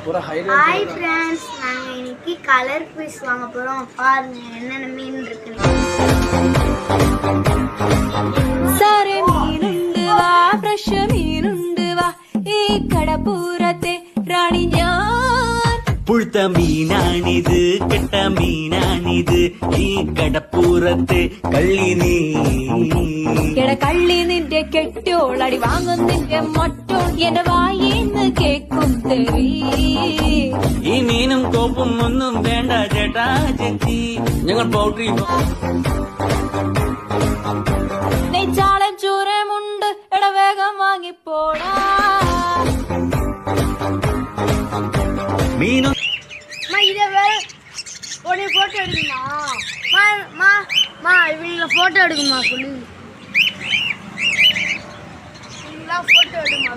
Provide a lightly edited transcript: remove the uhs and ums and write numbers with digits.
Hi friends, நாங்கள் இன்னைக்கு colour fish வாங்க போகிறோம். பாருங்க என்னென்ன மீன் இருக்கு. സാറേ മീനുണ്ട് വാ, ഫ്രഷ് മീനുണ്ട് വാ, ഈ കടപ്പുറത്തെ റാണി ഞാൻ. പുഴുത്ത മീനാണിത്, കെട്ട മീനാണിത്, ഈ കടപ്പുറത്തെ കള്ളി നീ. കള്ളി നിന്റെ കെട്ടോളടി വാങ്ങും നിന്റെ മറ്റോൾ എന്റെ വായിന്ന് കേക്കും തെറി. ഈ മീനും കോപ്പും ഒന്നും വേണ്ട ചേട്ടാ ചേച്ചി, ഞങ്ങൾ പൗട്രി. നെയ്ച്ചാളൻ ചൂരമുണ്ട്, എട വേഗം വാങ്ങിപ്പോടാ. മീനും இதை வேற உடனே ஃபோட்டோ எடுக்குமா? இவங்கள ஃபோட்டோ எடுக்குமா சொல்லு. இவங்களா ஃபோட்டோ எடுக்குமா?